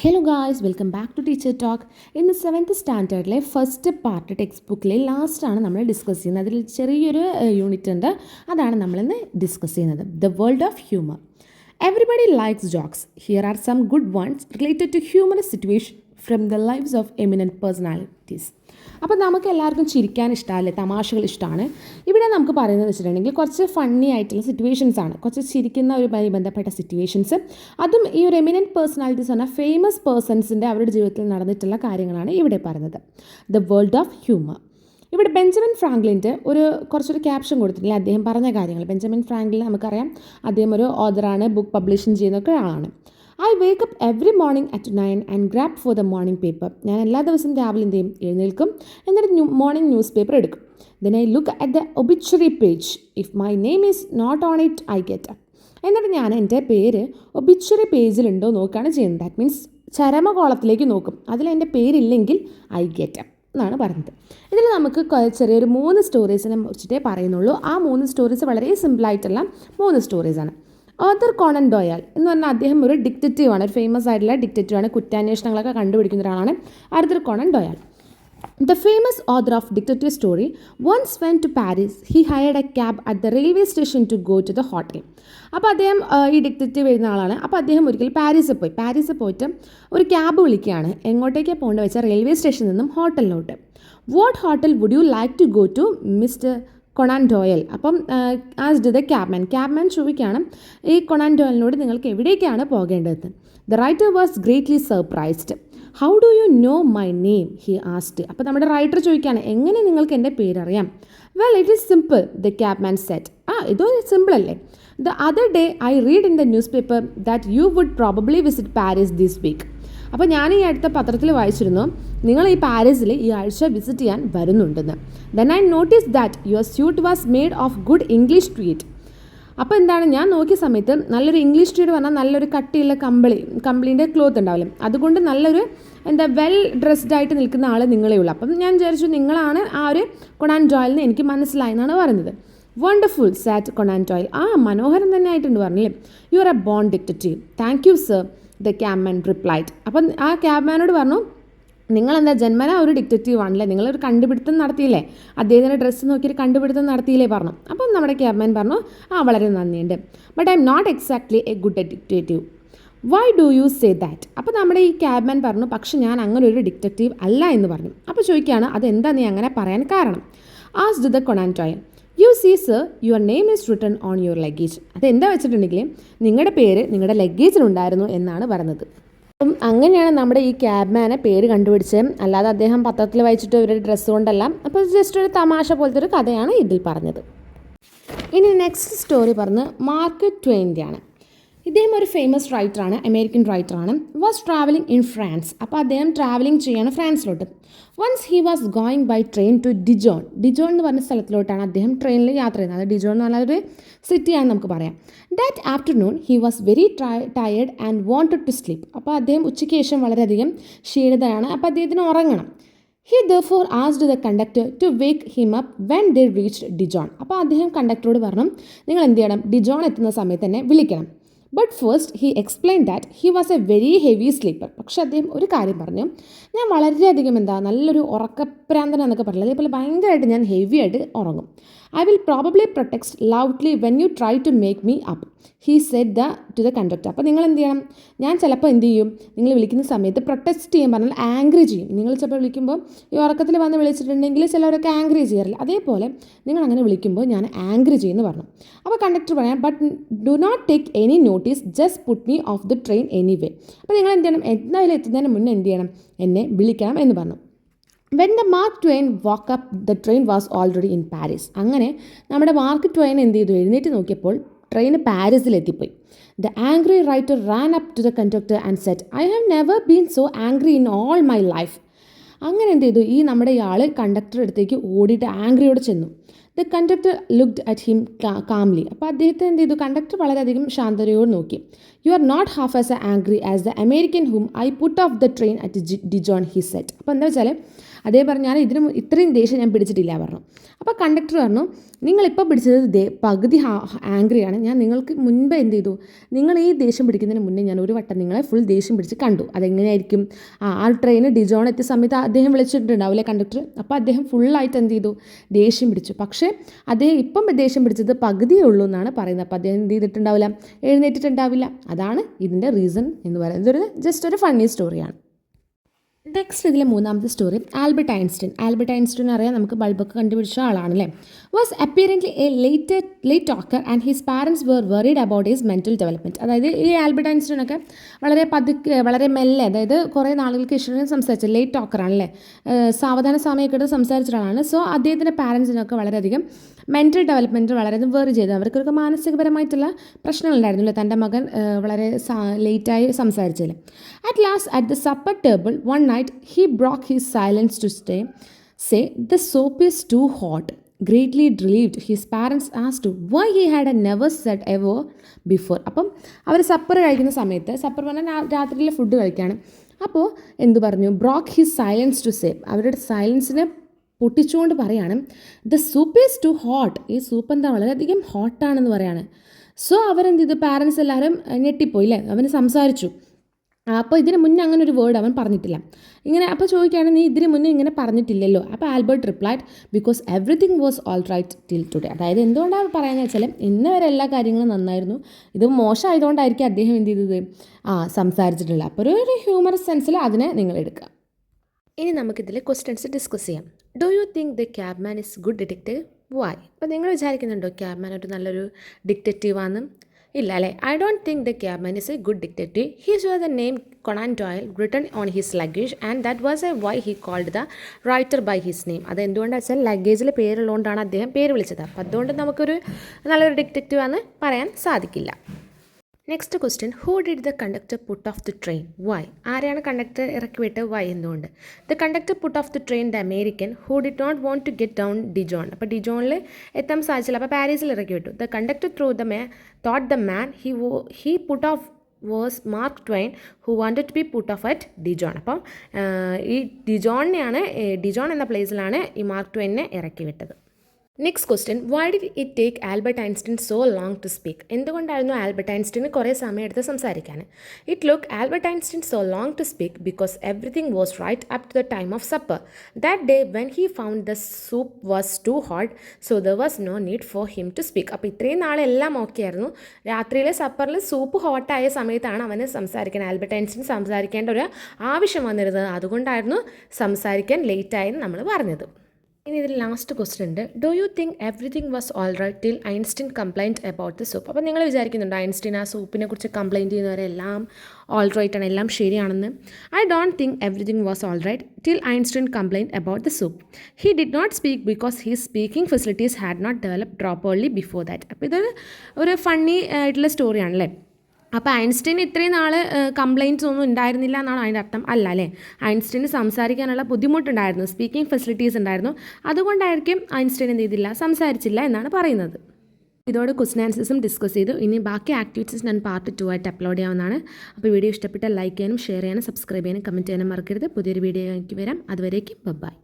Hello guys, welcome back to teacher talk. ഇന്ന് seventh സ്റ്റാൻഡേർഡിലെ first part text ബുക്കിലെ ലാസ്റ്റാണ് നമ്മൾ ഡിസ്കസ് ചെയ്യുന്നത്. അതിൽ ചെറിയൊരു യൂണിറ്റ് ഉണ്ട്, അതാണ് നമ്മളിന്ന് ഡിസ്കസ് ചെയ്യുന്നത്. The world of humour. Everybody likes jokes. Here are some good ones related to humorous situation from the lifes of eminent personalities. അപ്പോൾ നമുക്ക് എല്ലാവർക്കും ചിരിക്കാൻ ഇഷ്ടമല്ലേ, തമാശകൾ ഇഷ്ടമാണ്. ഇവിടെ നമുക്ക് പറയുന്നത് വെച്ചിട്ടുണ്ടെങ്കിൽ കുറച്ച് ഫണ്ണി ആയിട്ടുള്ള സിറ്റുവേഷൻസ് ആണ്, കുറച്ച് ചിരിക്കുന്ന ഒരുമായി ബന്ധപ്പെട്ട സിറ്റുവേഷൻസ്. അതും ഈ ഒരു എമിനൻറ്റ് പേഴ്സണാലിറ്റീസ് പറഞ്ഞാൽ ഫേമസ് പേഴ്സൺസിൻ്റെ അവരുടെ ജീവിതത്തിൽ നടന്നിട്ടുള്ള കാര്യങ്ങളാണ് ഇവിടെ പറയുന്നത്. The world of humour. ഇവിടെ ബെഞ്ചമിൻ ഫ്രാങ്ക്ലിൻ്റെ കുറച്ചൊരു ക്യാപ്ഷൻ കൊടുത്തിട്ടില്ല, അദ്ദേഹം പറഞ്ഞ കാര്യങ്ങൾ. ബെഞ്ചമിൻ ഫ്രാങ്ക്ലിൻ നമുക്കറിയാം, അദ്ദേഹം ഒരു ഓഥറാണ്, ബുക്ക് പബ്ലിഷിംഗ് ചെയ്യുന്നൊക്കെ ആളാണ്. I wake up every morning at 9 and grab for the morning paper. ഞാൻ എല്ലാ ദിവസവും രാവിലെ എന്ത് ചെയ്യും, എഴുന്നേൽക്കും, എന്നിട്ട് മോർണിംഗ് ന്യൂസ് പേപ്പർ എടുക്കും. Then I look at the obituary page. If my name is not on it I get up. എന്നിട്ട് ഞാൻ എൻ്റെ പേര് ഒബിച്വറി പേജിലുണ്ടോ നോക്കുകയാണ് ചെയ്യുന്നത്. ദാറ്റ് മീൻസ് ചരമകോളത്തിലേക്ക് നോക്കും, അതിൽ എൻ്റെ പേരില്ലെങ്കിൽ ഐ ഗെറ്റ് അപ്പ് എന്നാണ് പറയുന്നത്. ഇതിൽ നമുക്ക് ചെറിയൊരു 3 സ്റ്റോറീസിനെ വെച്ചിട്ടേ പറയുന്നുള്ളൂ. ആ 3 സ്റ്റോറീസ് വളരെ സിമ്പിളായിട്ടുള്ള 3 സ്റ്റോറീസാണ്. ആർതർ കോണൻ ഡോയൽ എന്ന് പറഞ്ഞാൽ അദ്ദേഹം ഒരു ഡിക്റ്റേറ്റീവാണ്, ഒരു ഫേമസ് ആയിട്ടുള്ള ഡിക്റ്റേറ്റീവാണ്, കുറ്റാന്വേഷണങ്ങളൊക്കെ കണ്ടുപിടിക്കുന്ന ഒരാളാണ് Arthur കോണൻ ഡോയൽ. The famous author of detective story once went to Paris. He hired a cab at the railway station to go to the hotel. അപ്പോൾ അദ്ദേഹം ഈ ഡിറ്റക്റ്റീവ് എഴുതുന്ന ആളാണ്. അപ്പോൾ അദ്ദേഹം ഒരിക്കൽ പാരീസിൽ പോയിട്ട് ഒരു ക്യാബ് വിളിക്കുകയാണ്. എങ്ങോട്ടേക്കാണ് പോകേണ്ടത് വെച്ചാൽ റെയിൽവേ സ്റ്റേഷനിൽ നിന്നും ഹോട്ടലിലോട്ട്. What hotel would you like to go to mister Conan Doyle? അപ്പം ആസ്ഡ് ദ ക്യാബ്മാൻ ചോദിക്കുകയാണ് ഈ കൊണാൻ ഡോയലിനോട് നിങ്ങൾക്ക് എവിടേക്കാണ് പോകേണ്ടത്. The writer was greatly surprised. How do you know my name he asked. അപ്പോൾ നമ്മുടെ റൈറ്റർ ചോദിക്കുകയാണ്, എങ്ങനെ നിങ്ങൾക്ക് എൻ്റെ പേരറിയാം? Well it is simple, the cabman said. ഇതോ സിമ്പിൾ അല്ലേ. The other day I read in the newspaper that you would probably visit Paris this week. അപ്പോൾ ഞാൻ ഈ അടുത്ത പത്രത്തിൽ വായിച്ചിരുന്നു, നിങ്ങൾ ഈ പാരീസിൽ ഈ ആഴ്ച വിസിറ്റ് ചെയ്യാൻ വരുന്നുണ്ടെന്ന്. Then I notice that your suit was made of good English tweed. അപ്പോൾ എന്താണ്, ഞാൻ നോക്കിയ സമയത്ത് നല്ലൊരു ഇംഗ്ലീഷ് ട്വീറ്റ് പറഞ്ഞാൽ നല്ലൊരു കട്ടിയുള്ള കമ്പിളീൻ്റെ ക്ലോത്ത് ഉണ്ടാവില്ല, അതുകൊണ്ട് നല്ലൊരു വെൽ ഡ്രസ്ഡ് ആയിട്ട് നിൽക്കുന്ന ആൾ നിങ്ങളേ ഉള്ളൂ. അപ്പം ഞാൻ വിചാരിച്ചു നിങ്ങളാണ് ആ ഒരു കൊണാൻ ഡോയലിന് എനിക്ക് മനസ്സിലായി എന്നാണ് പറയുന്നത്. Wonderful said Conan Doyle. മനോഹരം തന്നെ ആയിട്ടുണ്ട് പറഞ്ഞില്ലേ. You are a born detective. Thank you sir, the cabman replied. അപ്പം ആ ക്യാബ്മാനോട് പറഞ്ഞു, നിങ്ങളെന്താ ജന്മനാ ഒരു ഡിറ്റക്റ്റീവ് ആണല്ലേ, നിങ്ങളൊരു കണ്ടുപിടുത്തം നടത്തിയില്ലേ, അദ്ദേഹത്തിൻ്റെ ഡ്രസ്സ് നോക്കിയൊരു കണ്ടുപിടുത്തം നടത്തിയില്ലേ പറഞ്ഞു. അപ്പം നമ്മുടെ ക്യാബ്മാൻ പറഞ്ഞു, വളരെ നന്ദിയുണ്ട്, but I'm not exactly a good detective. Why do you say that? അപ്പോൾ നമ്മുടെ ഈ ക്യാബ്മാൻ പറഞ്ഞു, പക്ഷെ ഞാൻ അങ്ങനെ ഒരു ഡിറ്റക്റ്റീവ് അല്ല എന്ന് പറഞ്ഞു. അപ്പോൾ ചോദിക്കുകയാണ്, അതെന്താ നീ അങ്ങനെ പറയാൻ കാരണം? Asked the Conan Doyle. You see sir, your name is written on your luggage. അതെന്താ വെച്ചിട്ടുണ്ടെങ്കിൽ നിങ്ങളുടെ പേര് നിങ്ങളുടെ ലഗേജിലുണ്ടായിരുന്നു എന്നാണ് പറഞ്ഞത്. അപ്പം അങ്ങനെയാണ് നമ്മുടെ ഈ ക്യാബ്മാനെ പേര് കണ്ടുപിടിച്ചത്, അല്ലാതെ അദ്ദേഹം പത്രത്തിൽ വായിച്ചിട്ട് ഒരു ഡ്രസ്സ് കൊണ്ടല്ല. അപ്പോൾ ജസ്റ്റ് ഒരു തമാശ പോലത്തെ ഒരു കഥയാണ് ഇതിൽ പറഞ്ഞത്. ഇനി നെക്സ്റ്റ് സ്റ്റോറി പറഞ്ഞ് മാർക്ക് ട്വെയിൻ്റെ ആണ്. ഇദ്ദേഹം ഒരു ഫേമസ് റൈറ്ററാണ്, അമേരിക്കൻ റൈറ്ററാണ്. Was travelling in France. അപ്പോൾ അദ്ദേഹം ട്രാവലിംഗ് ചെയ്യാണ് ഫ്രാൻസിലോട്ട്. Once he was going by train to Dijon എന്ന് പറഞ്ഞ സ്ഥലത്തിലോട്ടാണ് അദ്ദേഹം ട്രെയിനിൽ യാത്ര ചെയ്യുന്നത്. അത് ഡിജോൺ എന്ന് പറഞ്ഞൊരു സിറ്റിയാണ് നമുക്ക് പറയാം. That afternoon he was very tired and wanted to sleep. അപ്പോൾ അദ്ദേഹം ഉച്ചയ്ക്ക് ശേഷം വളരെയധികം ക്ഷീണിതനാണ്, അപ്പോൾ അദ്ദേഹത്തിന് ഉറങ്ങണം. He therefore asked the conductor to wake him up when they reached Dijon. അപ്പോൾ അദ്ദേഹം കണ്ടക്ടറോട് പറഞ്ഞു, നിങ്ങൾ എന്ത് ചെയ്യണം, ഡിജോൺ എത്തുന്ന സമയത്ത് തന്നെ വിളിക്കണം. But first he explain that he was A very heavy sleeper. പക്ഷെ അദ്ദേഹം ഒരു കാര്യം പറഞ്ഞു, ഞാൻ വളരെയധികം നല്ലൊരു ഉറക്കപ്രാന്തനെന്നൊക്കെ പറഞ്ഞില്ല, അതേപോലെ ഭയങ്കരമായിട്ട് ഞാൻ ഹെവി ആയിട്ട് ഉറങ്ങും. I will probably protect loudly when you try to make me up he said to the conductor. അപ്പോൾ നിങ്ങൾ എന്ത് ചെയ്യണം, ഞാൻ ചിലപ്പോൾ എന്ത് ചെയ്യും, നിങ്ങൾ വിളിക്കുന്ന സമയത്ത് പ്രൊട്ടസ്റ്റ് ചെയ്യാൻ പറഞ്ഞാൽ ആംഗ്രി ചെയ്യും. നിങ്ങൾ ചിലപ്പോൾ വിളിക്കുമ്പോൾ ഈ ഉറക്കത്തിൽ വന്ന് വിളിച്ചിട്ടുണ്ടെങ്കിൽ ചിലവരൊക്കെ ആംഗ്രി ചെയ്യാറില്ല, അതേപോലെ നിങ്ങൾ അങ്ങനെ വിളിക്കുമ്പോൾ ഞാൻ ആംഗ്രി ചെയ്യുമെന്ന് പറഞ്ഞു. അപ്പോൾ കണ്ടക്ടർ പറയാം, but do not take any notice, just put me off the train anyway. അപ്പോൾ നിങ്ങൾ എന്ത് ചെയ്യണം, എന്തായാലും എത്തുന്നതിന് മുന്നേ എന്ത് ചെയ്യണം, എന്നെ വിളിക്കണം എന്ന് പറഞ്ഞു. When the Mark Twain walk up the train was already in Paris. അങ്ങനെ നമ്മുടെ മാർക്ക് ട്വെയിൻ എന്ത് ചെയ്തു, എഴുന്നേറ്റ് നോക്കിയപ്പോൾ ട്രെയിൻ പാരീസിലെത്തിപ്പോയി. The angry writer ran up to the conductor and said, I have never been so angry in all my life. അങ്ങനെ എന്ത് ചെയ്തു, ഈ നമ്മുടെ ഇയാൾ കണ്ടക്ടറുടെ അടുത്തേക്ക് ഓടിയിട്ട് ആംഗ്രിയോട് ചെന്നു. The conductor looked at him calmly. അപ്പോൾ അദ്ദേഹത്തെ എന്ത് ചെയ്തു, കണ്ടക്ടർ വളരെയധികം ശാന്തതയോട് നോക്കി. You are not half as a angry as the American whom I put off the train at Dijon he said. അപ്പോൾ എന്താ വെച്ചാൽ അതേ പറഞ്ഞാൽ ഇത്രയും ദേഷ്യം ഞാൻ പിടിച്ചിട്ടില്ല പറഞ്ഞു. അപ്പോൾ കണ്ടക്ടർ പറഞ്ഞു, നിങ്ങളിപ്പോൾ പിടിച്ചത് പകുതി ആംഗ്രിയാണ്. ഞാൻ നിങ്ങൾക്ക് മുൻപ് എന്ത് ചെയ്തു, നിങ്ങൾ ഈ ദേഷ്യം പിടിക്കുന്നതിന് മുന്നേ ഞാൻ ഒരു വട്ടം നിങ്ങളെ ഫുൾ ദേഷ്യം പിടിച്ച് കണ്ടു. അതെങ്ങനെയായിരിക്കും, ആ ട്രെയിന് ഡിജോൺ എത്തിയ സമയത്ത് അദ്ദേഹം വിളിച്ചിട്ടുണ്ടാവില്ലേ കണ്ടക്ടർ. അപ്പോൾ അദ്ദേഹം ഫുള്ളായിട്ട് എന്ത് ചെയ്തു, ദേഷ്യം പിടിച്ചു. പക്ഷേ അദ്ദേഹം ഇപ്പം ദേഷ്യം പിടിച്ചത് പകുതിയേ ഉള്ളൂ എന്നാണ് പറയുന്നത്. അപ്പോൾ അദ്ദേഹം എന്ത് ചെയ്തിട്ടുണ്ടാവില്ല, എഴുന്നേറ്റിട്ടുണ്ടാവില്ല. അതാണ് ഇതിൻ്റെ റീസൺ എന്ന് പറയുന്നത്. ഇതൊരു ജസ്റ്റ് ഒരു ഫണ്ണി സ്റ്റോറിയാണ്. നെക്സ്റ്റ് ഇതിലെ മൂന്നാമത്തെ സ്റ്റോറി, ആൽബർട്ട് ഐൻസ്റ്റീൻ അറിയാം, നമുക്ക് ബൾബൊക്കെ കണ്ടുപിടിച്ച ആളാണല്ലേ. Was apparently a late talker and his parents were worried about his mental development. അതായത് ഈ ആൽബർട്ട് ഐൻസ്റ്റീനൊക്കെ വളരെ മെല്ലെ, അതായത് കുറേ നാളുകൾക്ക് ശേഷം സംസാരിച്ച ലേറ്റ് ടോക്കറാണല്ലേ, സാവധാന സമയമൊക്കെ സംസാരിച്ച ആളാണ്. സോ അദ്ദേഹത്തിൻ്റെ പാരൻസിനൊക്കെ വളരെയധികം മെൻറ്റൽ ഡെവലപ്മെൻറ്റ് വളരെ വെറി ചെയ്തു. അവർക്കൊക്കെ മാനസികപരമായിട്ടുള്ള പ്രശ്നങ്ങളുണ്ടായിരുന്നില്ല തൻ്റെ മകൻ വളരെ ലേറ്റായി സംസാരിച്ചതിൽ. At last, at the supper table, one night, he broke his silence to say, the soup is too hot. Greatly relieved, his parents asked why he had never said ever before. അപ്പം അവർ supper കഴിക്കുന്ന സമയത്ത്, supper പറഞ്ഞാൽ രാത്രിയിലെ food കഴിക്കുകയാണ്. അപ്പോൾ എന്തു പറഞ്ഞു, broke his silence to say, അവരുടെ സൈലൻസിനെ പൊട്ടിച്ചുകൊണ്ട് പറയാണ്, the soup is too hot, ഈ സൂപ്പ് എന്താ വളരെയധികം ഹോട്ടാണെന്ന് പറയാണ്. സോ അവരെന്ത് ചെയ്തു, പാരൻസ് എല്ലാവരും ഞെട്ടിപ്പോയി അല്ലേ, അവന് സംസാരിച്ചു. അപ്പോൾ ഇതിന് മുന്നേ അങ്ങനെ ഒരു വേർഡ് അവൻ പറഞ്ഞിട്ടില്ല. ഇങ്ങനെ അപ്പോൾ ചോദിക്കുകയാണ്, നീ ഇതിന് മുന്നേ ഇങ്ങനെ പറഞ്ഞിട്ടില്ലല്ലോ. അപ്പോൾ Albert replied, because everything was all right till today. അതായത് എന്തുകൊണ്ടാണ് പറയാന്ന് വെച്ചാൽ ഇന്ന് വരെ എല്ലാ കാര്യങ്ങളും നന്നായിരുന്നു, ഇത് മോശമായതുകൊണ്ടായിരിക്കും അദ്ദേഹം എന്ത് ചെയ്തത് സംസാരിച്ചിട്ടുള്ളത്. അപ്പോൾ ഒരു ഹ്യൂമർ സെൻസിൽ അതിനെ നിങ്ങൾ എടുക്കുക. ഇനി നമുക്കിതിൽ ക്വസ്റ്റ്യൻസ് ഡിസ്കസ് ചെയ്യാം. Do you think the cabman is good detective? Why? അപ്പോൾ നിങ്ങൾ വിചാരിക്കുന്നുണ്ടോ ക്യാബ്മാൻ ഒരു നല്ലൊരു ഡിറ്റക്റ്റീവാണ്? ഇല്ല അല്ലേ. I don't think the cabman is a good detective. He saw the name Conan Doyle written on his luggage and that was why he called the writer by his name. അത് എന്തുകൊണ്ടാണ് വെച്ചാൽ ലഗേജിൽ പേരുള്ളതുകൊണ്ടാണ് അദ്ദേഹം പേര് വിളിച്ചത്. അപ്പോൾ അതുകൊണ്ട് നമുക്കൊരു നല്ലൊരു ഡിറ്റക്റ്റീവ് ആണെന്ന് പറയാൻ സാധിക്കില്ല. Next question, who did the conductor put off the train? Why? ആരെയാണ് കണ്ടക്ടർ ഇറക്കി വിട്ട്? വൈ? എന്തുകൊണ്ട്? The conductor put off the train the American who did not want to get down Dijon. അപ്പോൾ ഡിജോണിൽ എത്താൻ സാധിച്ചില്ല, അപ്പോൾ പാരീസിൽ ഇറക്കി വിട്ടു. The conductor through thought the man he put off was Mark Twain who wanted to be put off at Dijon. അപ്പം ഈ ഡിജോൺ എന്ന പ്ലേസിലാണ് ഈ മാർക്ക് ട്വൈനെ ഇറക്കി വിട്ടത്. Next question, why did it take Albert Einstein so long to speak? എന്തുകൊണ്ടായിരുന്നു Albert ഐൻസ്റ്റീന് കുറേ സമയം എടുത്ത് സംസാരിക്കാൻ? It look Albert Einstein so long to speak because everything was right up to the time of supper. That day when he found the soup was too hot so there was no need for him to speak. അപ്പോൾ ഇത്രയും നാളെല്ലാം okay ആയിരുന്നു, രാത്രിയിലെ സപ്പറിൽ soup ഹോട്ടായ സമയത്താണ് അവന് Albert Einstein സംസാരിക്കേണ്ട ഒരു ആവശ്യം വന്നിരുന്നത്. അതുകൊണ്ടായിരുന്നു സംസാരിക്കാൻ ലേറ്റായെന്ന് നമ്മൾ പറഞ്ഞത്. ഇനി ഇതിൽ ലാസ്റ്റ് ക്വസ്റ്റ്യൻ ഉണ്ട്, do you think everything was all right till Einstein complaint about the soup? അപ്പോൾ നിങ്ങൾ വിചാരിക്കുന്നുണ്ടോ ഐൻസ്റ്റീൻ ആ സൂപ്പിനെ കുറിച്ച് കംപ്ലൈൻറ്റ് ചെയ്യുന്നവരെല്ലാം ഓൾ റൈറ്റ് ആണ്, എല്ലാം ശരിയാണെന്ന്? I don't think everything was all right till Einstein complaint about the soup. He did not speak because his speaking facilities had not developed properly before that. അപ്പോൾ ഇതൊരു funny ആയിട്ടുള്ള സ്റ്റോറിയാണല്ലേ. അപ്പോൾ Einstein ഇത്രയും നാൾ complaints ഒന്നും ഉണ്ടായിരുന്നില്ല എന്നാണ് അതിൻ്റെ അർത്ഥം? അല്ല അല്ലേ. ഐൻസ്റ്റീന് സംസാരിക്കാനുള്ള ബുദ്ധിമുട്ടുണ്ടായിരുന്നു, സ്പീക്കിംഗ് ഫെസിലിറ്റീസ് ഉണ്ടായിരുന്നു, അതുകൊണ്ടായിരിക്കും ഐൻസ്റ്റീൻ എന്ത് ചെയ്തില്ല, സംസാരിച്ചില്ല എന്നാണ് പറയുന്നത്. ഇതോടെ ക്വസ്റ്റ്യൻ ആൻസേഴ്സും ഡിസ്കസ് ചെയ്തു. ഇനി ബാക്കി ആക്ടിവിറ്റീസ് ഞാൻ പാർട്ട് 2 ആയിട്ട് അപ്ലോഡ് ചെയ്യാവുന്നതാണ്. അപ്പോൾ വീഡിയോ ഇഷ്ടപ്പെട്ടാൽ ലൈക്ക് ചെയ്യാനും ഷെയർ ചെയ്യാനും സബ്സ്ക്രൈബ് ചെയ്യാനും കമൻറ്റ് ചെയ്യാനും മറക്കരുത്. പുതിയൊരു വീഡിയോയ്ക്ക് വരാം. അതുവരേക്കും ബൈ.